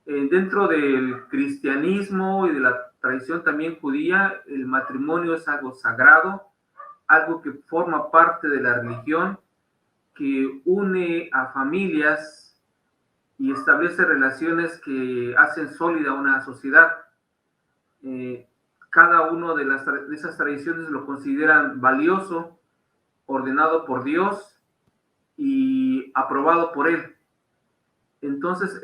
Dentro del cristianismo y de la tradición también judía, el matrimonio es algo sagrado, algo que forma parte de la religión, que une a familias y establece relaciones que hacen sólida una sociedad. Eh, Cada uno de esas tradiciones lo consideran valioso, ordenado por Dios y aprobado por Él. Entonces,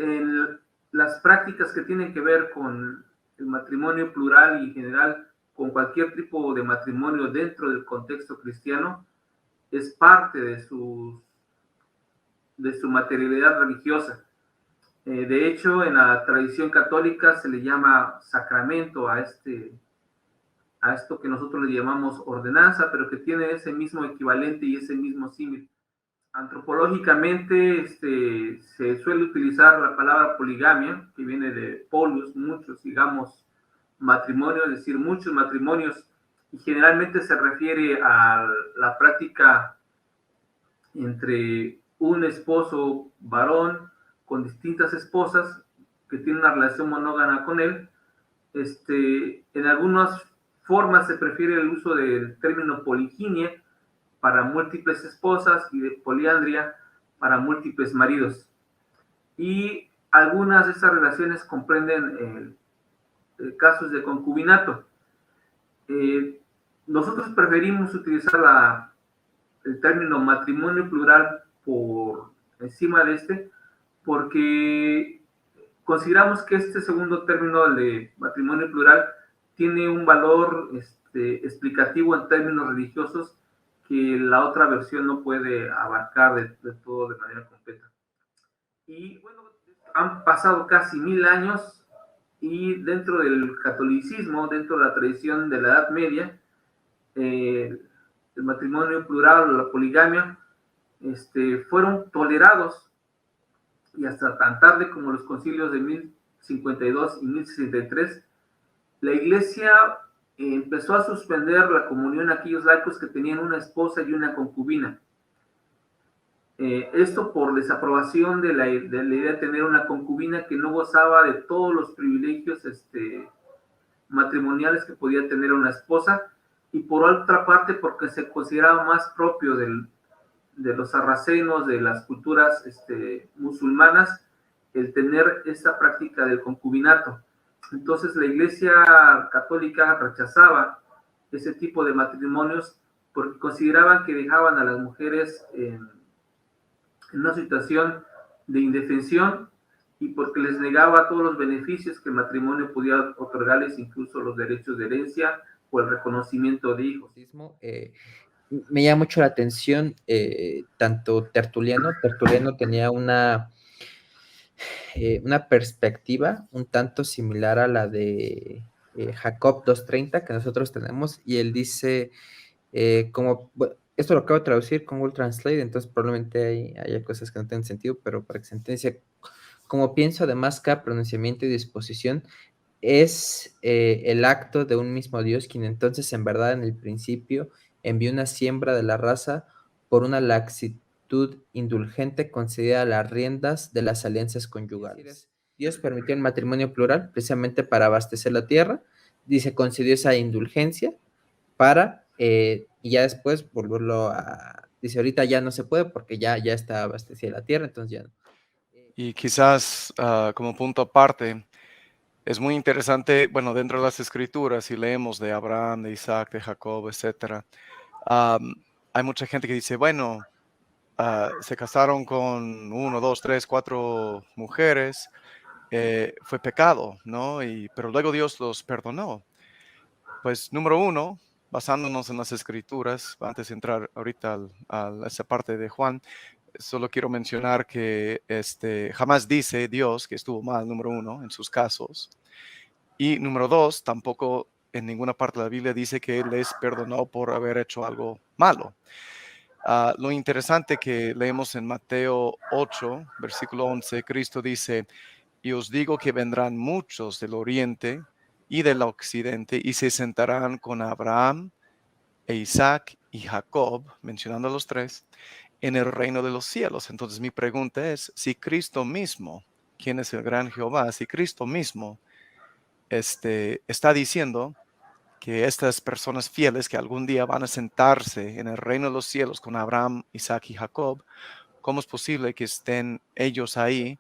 las prácticas que tienen que ver con el matrimonio plural y en general con cualquier tipo de matrimonio dentro del contexto cristiano es parte de su materialidad religiosa. De hecho, en la tradición católica se le llama sacramento a esto que nosotros le llamamos ordenanza, pero que tiene ese mismo equivalente y ese mismo símil. Antropológicamente se suele utilizar la palabra poligamia, que viene de polus, muchos, digamos, matrimonios, es decir, muchos matrimonios, y generalmente se refiere a la práctica entre un esposo varón con distintas esposas que tiene una relación monógama con él. En algunas formas se prefiere el uso del término poliginia para múltiples esposas y de poliandria para múltiples maridos. Y algunas de estas relaciones comprenden casos de concubinato. Eh, Nosotros preferimos utilizar el término matrimonio plural por encima de porque consideramos que este segundo término, el de matrimonio plural, tiene un valor explicativo en términos religiosos que la otra versión no puede abarcar de todo de manera completa. Y bueno, han pasado casi 1000 años y dentro del catolicismo, dentro de la tradición de la Edad Media, eh, el matrimonio plural o la poligamia fueron tolerados y hasta tan tarde como los concilios de 1052 y 1063, la Iglesia empezó a suspender la comunión a aquellos laicos que tenían una esposa y una concubina. Esto por desaprobación de la idea de tener una concubina que no gozaba de todos los privilegios matrimoniales que podía tener una esposa, y por otra parte porque se consideraba más propio de los sarracenos, de las culturas musulmanas, el tener esta práctica del concubinato. Entonces la Iglesia Católica rechazaba ese tipo de matrimonios porque consideraban que dejaban a las mujeres en una situación de indefensión y porque les negaba todos los beneficios que el matrimonio podía otorgarles, incluso los derechos de herencia o el reconocimiento de hijos. Me llama mucho la atención tanto Tertuliano. Tertuliano tenía una perspectiva un tanto similar a la de Jacob 2:30 que nosotros tenemos, y él dice, bueno, esto lo acabo de traducir con Google Translate, entonces probablemente haya cosas que no tienen sentido, pero para que se entienda, dice, como pienso, además, cada pronunciamiento y disposición es el acto de un mismo Dios, quien entonces en verdad en el principio envió una siembra de la raza por una laxitud indulgente concedida a las riendas de las alianzas conyugales. Dios permitió el matrimonio plural precisamente para abastecer la tierra, dice, concedió esa indulgencia para, y ya después volverlo a, dice, ahorita ya no se puede porque ya está abastecida la tierra, entonces ya no. Y quizás como punto aparte, es muy interesante, bueno, dentro de las escrituras, si leemos de Abraham, de Isaac, de Jacob, etcétera, hay mucha gente que dice, bueno, se casaron con 1, 2, 3, 4 mujeres, fue pecado, ¿no? Pero luego Dios los perdonó. Pues número uno, basándonos en las escrituras, antes de entrar ahorita a esa parte de Juan, solo quiero mencionar que jamás dice Dios que estuvo mal, número uno, en sus casos. Y número dos, tampoco en ninguna parte de la Biblia dice que Él les perdonó por haber hecho algo malo. Lo interesante que leemos en Mateo 8, versículo 11, Cristo dice, y os digo que vendrán muchos del oriente y del occidente y se sentarán con Abraham e Isaac y Jacob, mencionando a los tres, en el reino de los cielos. Entonces mi pregunta es, si Cristo mismo quién es el gran Jehová, si Cristo mismo está diciendo que estas personas fieles que algún día van a sentarse en el reino de los cielos con Abraham, Isaac y Jacob, ¿cómo es posible que estén ellos ahí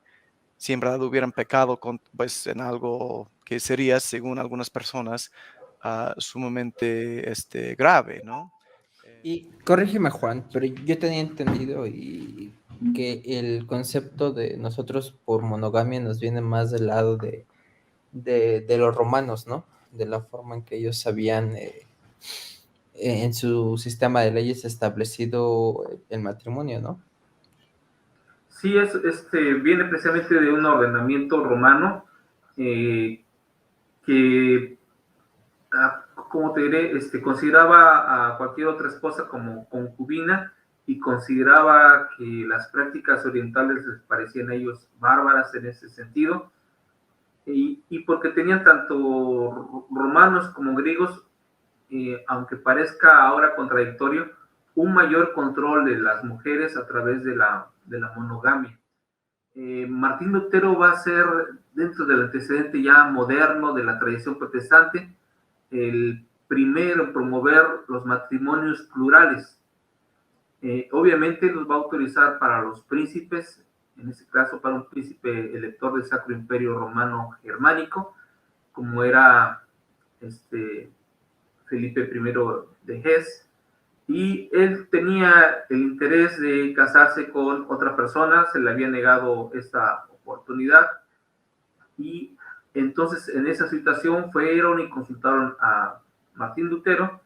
si en verdad hubieran pecado pues, en algo que sería, según algunas personas, sumamente grave, ¿no? Y corrígeme, Juan, pero yo tenía entendido que el concepto de nosotros por monogamia nos viene más del lado de los romanos, ¿no? De la forma en que ellos habían en su sistema de leyes establecido el matrimonio, ¿no? Sí, viene precisamente de un ordenamiento romano que, como te diré, consideraba a cualquier otra esposa como concubina y consideraba que las prácticas orientales les parecían a ellos bárbaras en ese sentido. Y porque tenían tanto romanos como griegos, aunque parezca ahora contradictorio, un mayor control de las mujeres a través de la monogamia. Martín Lutero va a ser, dentro del antecedente ya moderno de la tradición protestante, el primero en promover los matrimonios plurales. Obviamente los va a autorizar para los príncipes, en este caso para un príncipe elector del Sacro Imperio Romano Germánico, como era Felipe I de Hesse, y él tenía el interés de casarse con otra persona, se le había negado esta oportunidad, y entonces en esa situación fueron y consultaron a Martín Lutero,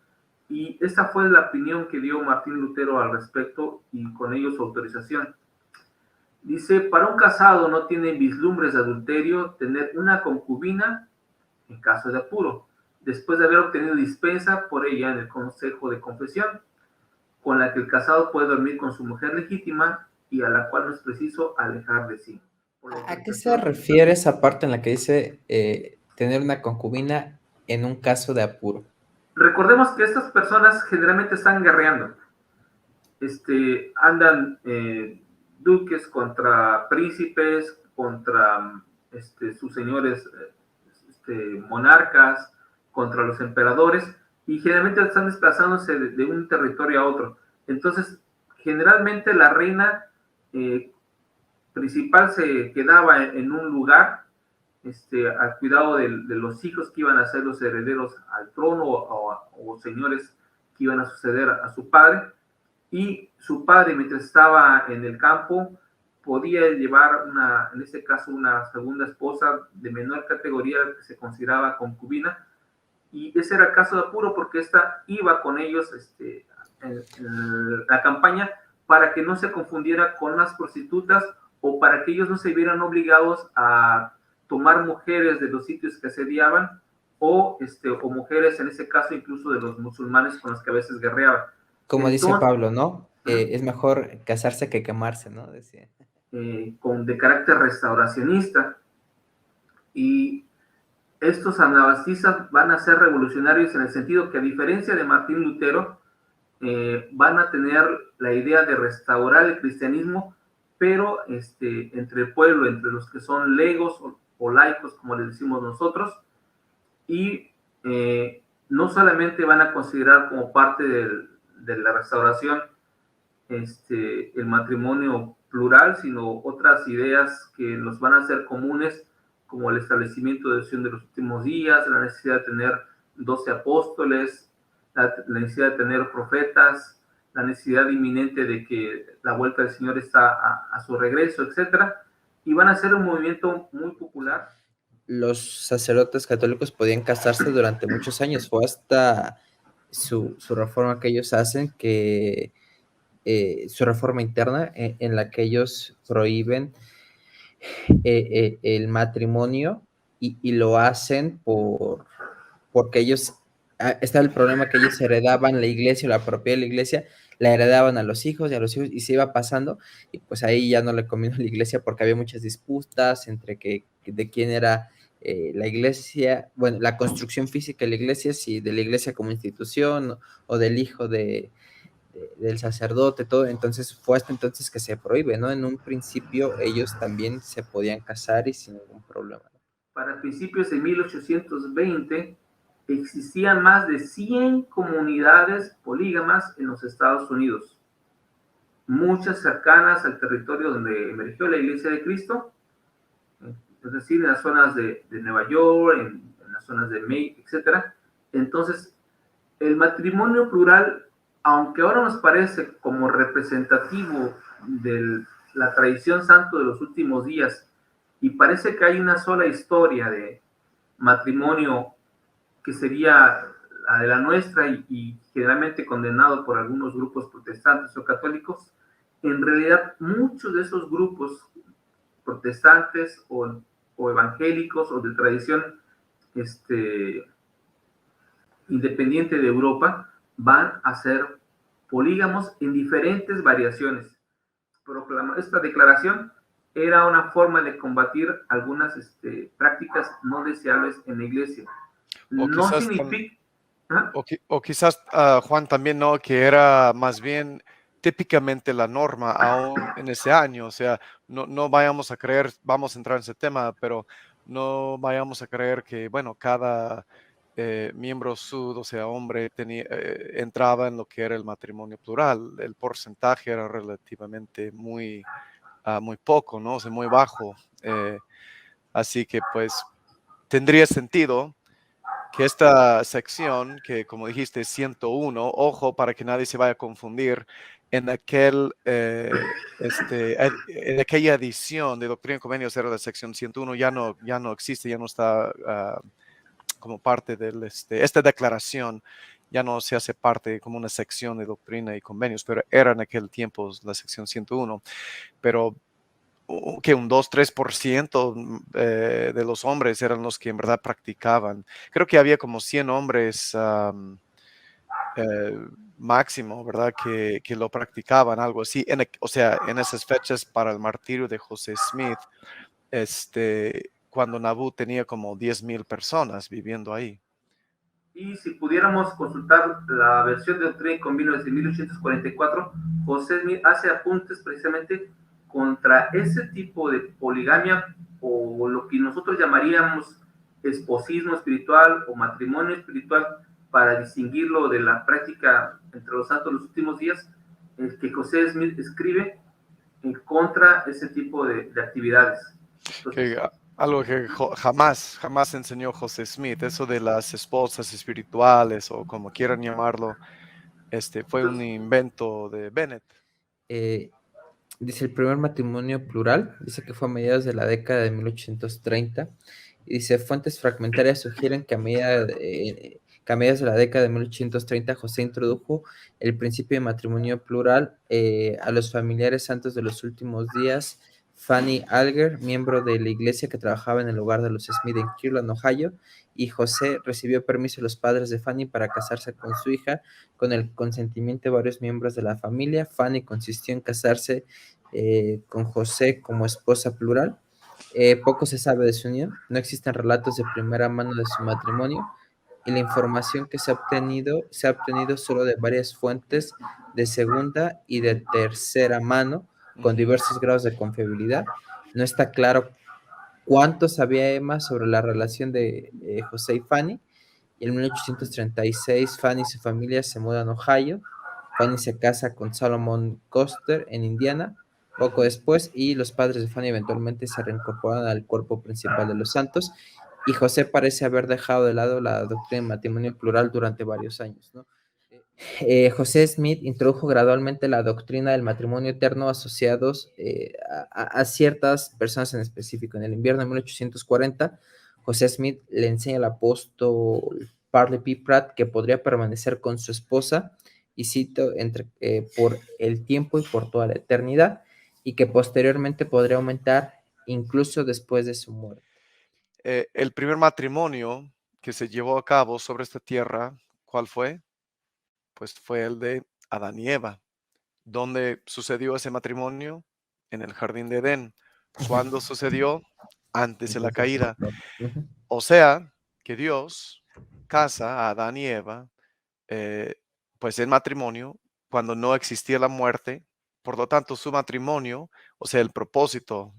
y esta fue la opinión que dio Martín Lutero al respecto, y con ello su autorización. Dice: para un casado no tiene vislumbres de adulterio tener una concubina en caso de apuro, después de haber obtenido dispensa por ella en el consejo de confesión, con la que el casado puede dormir con su mujer legítima y a la cual no es preciso alejar de sí. ¿A qué se refiere esa parte en la que dice tener una concubina en un caso de apuro? Recordemos que estas personas generalmente están guerreando. Andan duques contra príncipes, contra sus señores monarcas, contra los emperadores, y generalmente están desplazándose de un territorio a otro. Entonces, generalmente la reina principal se quedaba en un lugar al cuidado de los hijos que iban a ser los herederos al trono o señores que iban a suceder a su padre, y su padre, mientras estaba en el campo, podía llevar en este caso una segunda esposa de menor categoría que se consideraba concubina, y ese era el caso de apuro porque esta iba con ellos en la campaña para que no se confundiera con las prostitutas o para que ellos no se vieran obligados a tomar mujeres de los sitios que asediaban o mujeres, en ese caso, incluso de los musulmanes con los que a veces guerreaban. Como dice Pablo, ¿no? Es mejor casarse que quemarse, ¿no? Decía. De carácter restauracionista. Y estos anabaptistas van a ser revolucionarios en el sentido que, a diferencia de Martín Lutero, van a tener la idea de restaurar el cristianismo, pero entre el pueblo, entre los que son legos o laicos, como les decimos nosotros, y no solamente van a considerar como parte de la restauración el matrimonio plural, sino otras ideas que nos van a ser comunes, como el establecimiento de Dios de los últimos días, la necesidad de tener 12 apóstoles, la necesidad de tener profetas, la necesidad inminente de que la vuelta del Señor está a su regreso, etcétera, y van a ser un movimiento muy popular. Los sacerdotes católicos podían casarse durante muchos años, fue hasta su reforma que ellos hacen, que su reforma interna en la que ellos prohíben el matrimonio y lo hacen porque ellos, está el problema que ellos heredaban la iglesia, la propiedad de la iglesia, la heredaban a los hijos y se iba pasando, y pues ahí ya no le convino a la iglesia porque había muchas disputas entre de quién era la iglesia, bueno, la construcción física de la iglesia, si de la iglesia como institución o del hijo de del sacerdote, todo. Entonces fue hasta entonces que se prohíbe, ¿no? En un principio ellos también se podían casar y sin ningún problema. Para principios de 1820 existían más de 100 comunidades polígamas en los Estados Unidos, muchas cercanas al territorio donde emergió la Iglesia de Cristo, es decir, en las zonas de Nueva York, en las zonas de Maine, etc. Entonces, el matrimonio plural, aunque ahora nos parece como representativo de la tradición santo de los últimos días, y parece que hay una sola historia de matrimonio que sería la de la nuestra y generalmente condenado por algunos grupos protestantes o católicos, en realidad muchos de esos grupos protestantes o evangélicos o de tradición independiente de Europa van a ser polígamos en diferentes variaciones. Esta declaración era una forma de combatir algunas prácticas no deseables en la iglesia. O No quizás, significa... o quizás Juan, también, ¿no? Que era más bien típicamente la norma aún en ese año. O sea, no vayamos a creer, vamos a entrar en ese tema, pero no vayamos a creer que, bueno, cada miembro sud, o sea, hombre, entraba en lo que era el matrimonio plural. El porcentaje era relativamente muy poco, ¿no? O sea, muy bajo. Así que, pues, tendría sentido que esta sección, que como dijiste, 101, ojo para que nadie se vaya a confundir, en en aquella edición de Doctrina y Convenios era la sección 101, ya no existe, ya no está como parte de esta declaración, ya no se hace parte como una sección de Doctrina y Convenios, pero era en aquel tiempo la sección 101, pero que un 2-3% de los hombres eran los que en verdad practicaban. Creo que había como 100 hombres máximo, ¿verdad? Que lo practicaban, algo así. O sea, en esas fechas para el martirio de José Smith, cuando Nauvoo tenía como 10,000 personas viviendo ahí. Y si pudiéramos consultar la versión de Doctrina y Convenios de 1844, José Smith hace apuntes precisamente contra ese tipo de poligamia o lo que nosotros llamaríamos esposismo espiritual o matrimonio espiritual para distinguirlo de la práctica entre los santos de los últimos días, es que José Smith escribe en contra de ese tipo de actividades. Entonces, Algo que jamás enseñó José Smith, eso de las esposas espirituales o como quieran llamarlo, fue un invento de Bennett. Dice el primer matrimonio plural, dice que fue a mediados de la década de 1830, y dice fuentes fragmentarias sugieren que a mediados de la década de 1830 José introdujo el principio de matrimonio plural a los familiares santos de los últimos días. Fanny Alger, miembro de la iglesia que trabajaba en el hogar de los Smith en Kirtland, Ohio, y José recibió permiso de los padres de Fanny para casarse con su hija con el consentimiento de varios miembros de la familia. Fanny consistió en casarse con José como esposa plural. Poco se sabe de su unión, no existen relatos de primera mano de su matrimonio y la información que se ha obtenido solo de varias fuentes de segunda y de tercera mano con diversos grados de confiabilidad. No está claro cuánto sabía Emma sobre la relación de José y Fanny. Y en 1836 Fanny y su familia se mudan a Ohio. Fanny se casa con Solomon Coster en Indiana poco después y los padres de Fanny eventualmente se reincorporan al cuerpo principal de los santos y José parece haber dejado de lado la doctrina de matrimonio plural durante varios años, ¿no? José Smith introdujo gradualmente la doctrina del matrimonio eterno asociados a ciertas personas en específico. En el invierno de 1840, José Smith le enseña al apóstol Parley P. Pratt que podría permanecer con su esposa, y cito, por el tiempo y por toda la eternidad, y que posteriormente podría aumentar incluso después de su muerte. El primer matrimonio que se llevó a cabo sobre esta tierra, ¿cuál fue? Pues fue el de Adán y Eva. ¿Dónde sucedió ese matrimonio? En el jardín de Edén. ¿Cuándo sucedió? Antes de la caída. O sea, que Dios casa a Adán y Eva, pues en matrimonio cuando no existía la muerte. Por lo tanto, su matrimonio, o sea, el propósito,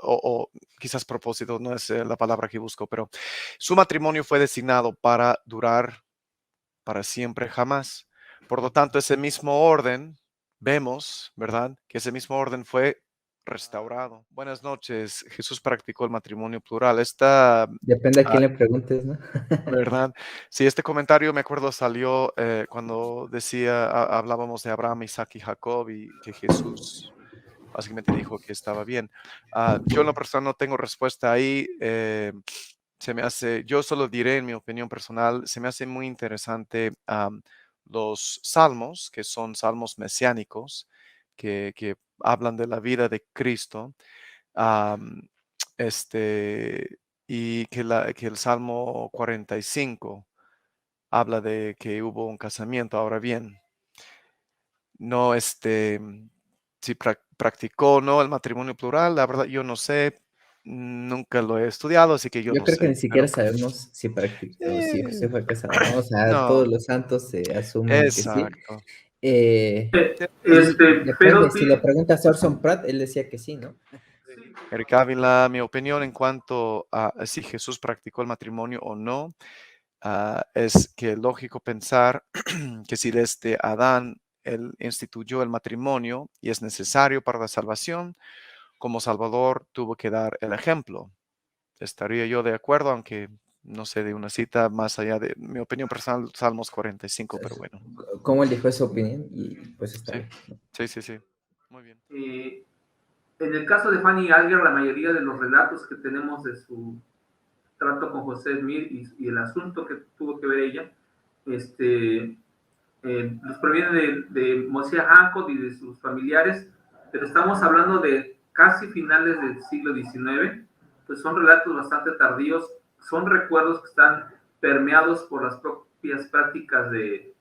o quizás propósito no es la palabra que busco, pero su matrimonio fue designado para durar para siempre jamás. Por lo tanto, ese mismo orden, vemos, ¿verdad? Que ese mismo orden fue restaurado. Buenas noches. Jesús practicó el matrimonio plural. Depende a quién le preguntes, ¿no? ¿Verdad? Sí, este comentario me acuerdo salió cuando hablábamos de Abraham, Isaac y Jacob y que Jesús básicamente dijo que estaba bien. Yo en lo personal no tengo respuesta ahí. Yo solo diré en mi opinión personal, se me hace muy interesante los salmos, que son salmos mesiánicos, que hablan de la vida de Cristo. am, este, y que el Salmo 45 habla de que hubo un casamiento. Ahora bien, no, si practicó o no el matrimonio plural, la verdad yo no sé, nunca lo he estudiado, así que yo Yo no creo que sé, ni siquiera pero sabemos si practicó, si eh, José fue casado, ¿no? O sea, no, todos los santos se asumen que sí. exacto. Y depende, Pero si le preguntas a Orson Pratt, él decía que sí, ¿no? Eric Ávila, mi opinión en cuanto a si Jesús practicó el matrimonio o no, es que es lógico pensar que si desde Adán él instituyó el matrimonio y es necesario para la salvación, como Salvador tuvo que dar el ejemplo. Estaría yo de acuerdo, aunque no sé de una cita más allá de mi opinión personal, Salmos 45, pero bueno. Como él dijo esa opinión y pues está Sí, bien, ¿no? sí. Muy bien. En el caso de Fanny Alger, la mayoría de los relatos que tenemos de su trato con José Smith y el asunto que tuvo que ver ella, los provienen de Mosiah Hancock y de sus familiares, pero estamos hablando de casi finales del siglo XIX, pues son relatos bastante tardíos, son recuerdos que están permeados por las propias prácticas de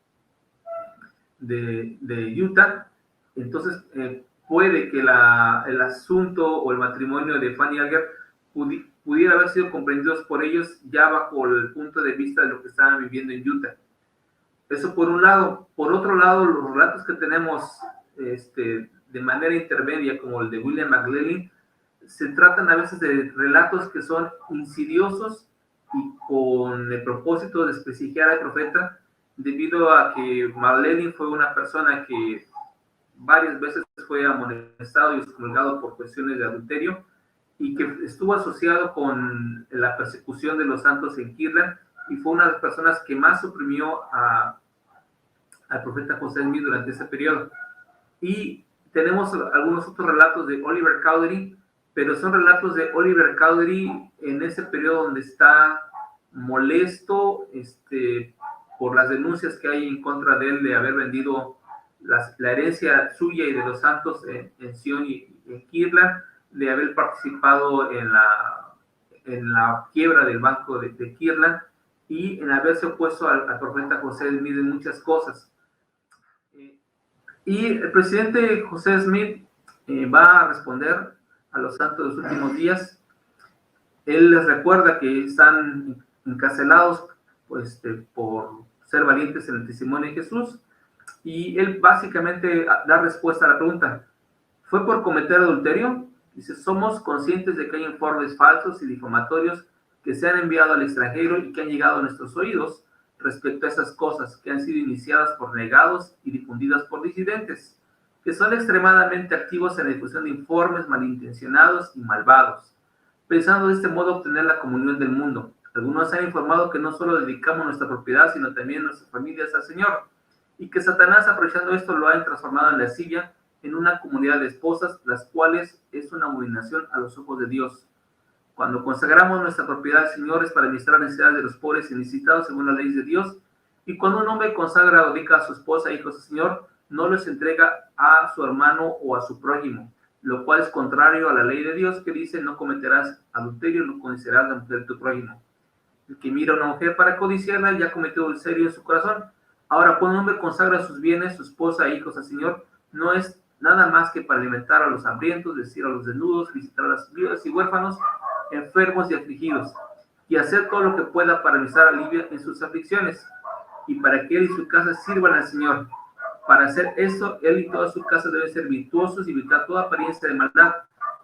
Utah. Entonces, puede que el asunto o el matrimonio de Fanny Alger pudiera haber sido comprendidos por ellos ya bajo el punto de vista de lo que estaban viviendo en Utah. Eso por un lado. Por otro lado, los relatos que tenemos de manera intermedia, como el de William McLellan, se tratan a veces de relatos que son insidiosos y con el propósito de desprestigiar al profeta, debido a que McLellan fue una persona que varias veces fue amonestado y excomulgado por cuestiones de adulterio y que estuvo asociado con la persecución de los santos en Kirtland y fue una de las personas que más oprimió al profeta José Smith durante ese periodo. Y tenemos algunos otros relatos de Oliver Cowdery, pero son relatos de Oliver Cowdery en ese periodo donde está molesto por las denuncias que hay en contra de él de haber vendido la herencia suya y de los santos en Sion y en Kirtland, de haber participado en la quiebra del banco de Kirtland y en haberse opuesto al profeta José Smith en muchas cosas. Y el presidente José Smith va a responder a los santos de los últimos días. Él les recuerda que están encarcelados pues, por ser valientes en el testimonio de Jesús. Y él básicamente da respuesta a la pregunta: ¿fue por cometer adulterio? Dice: somos conscientes de que hay informes falsos y difamatorios que se han enviado al extranjero y que han llegado a nuestros oídos respecto a esas cosas, que han sido iniciadas por negados y difundidas por disidentes, que son extremadamente activos en la difusión de informes malintencionados y malvados, pensando de este modo obtener la comunión del mundo. Algunos han informado que no solo dedicamos nuestra propiedad, sino también nuestras familias al Señor, y que Satanás, aprovechando esto, lo ha transformado en lascivia en una comunidad de esposas, las cuales es una abominación a los ojos de Dios. Cuando consagramos nuestra propiedad al Señor es para administrar las necesidades de los pobres y necesitados según las leyes de Dios, y cuando un hombre consagra o dedica a su esposa e hijos al Señor, no los entrega a su hermano o a su prójimo, lo cual es contrario a la ley de Dios, que dice: no cometerás adulterio, no codiciarás la mujer de tu prójimo. El que mira a una mujer para codiciarla ya cometió adulterio en su corazón. Ahora, cuando un hombre consagra sus bienes, su esposa e hijos al Señor, no es nada más que para alimentar a los hambrientos, vestir a los desnudos, visitar a las viudas y huérfanos, enfermos y afligidos, y hacer todo lo que pueda para avisar alivio en sus aflicciones, y para que él y su casa sirvan al Señor. Para hacer esto, él y toda su casa deben ser virtuosos y evitar toda apariencia de maldad.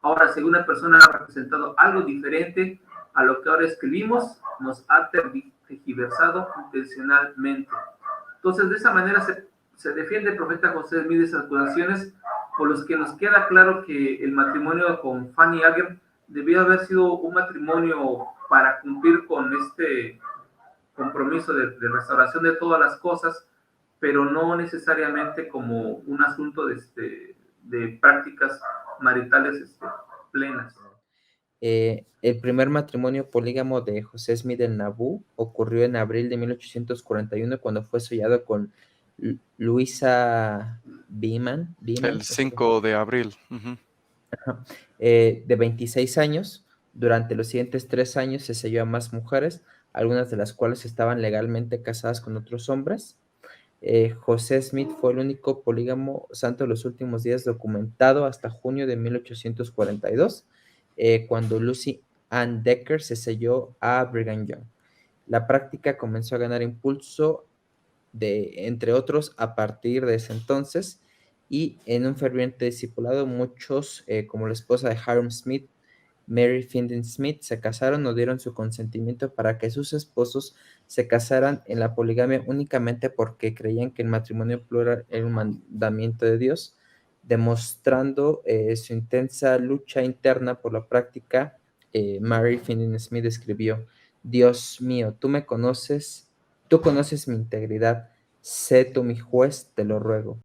Ahora, si una persona ha representado algo diferente a lo que ahora escribimos, nos ha tergiversado intencionalmente. Entonces, de esa manera se defiende el profeta José Smith de esas acusaciones, por los que nos queda claro que el matrimonio con Fanny Alger debió haber sido un matrimonio para cumplir con este compromiso de restauración de todas las cosas, pero no necesariamente como un asunto de prácticas maritales plenas. El primer matrimonio polígamo de José Smith el Nabú ocurrió en abril de 1841 cuando fue sellado con Luisa Beeman, El 5 de abril. Uh-huh. De 26 años. Durante los siguientes 3 años se selló a más mujeres, algunas de las cuales estaban legalmente casadas con otros hombres. José Smith fue el único polígamo santo de los últimos días documentado hasta junio de 1842, cuando Lucy Ann Decker se selló a Brigham Young. La práctica comenzó a ganar impulso, entre otros, a partir de ese entonces, y en un ferviente discipulado, muchos, como la esposa de Hiram Smith, Mary Findon Smith, se casaron o dieron su consentimiento para que sus esposos se casaran en la poligamia únicamente porque creían que el matrimonio plural era un mandamiento de Dios, demostrando su intensa lucha interna por la práctica. Mary Findon Smith escribió: Dios mío, tú conoces mi integridad, sé tú mi juez, te lo ruego.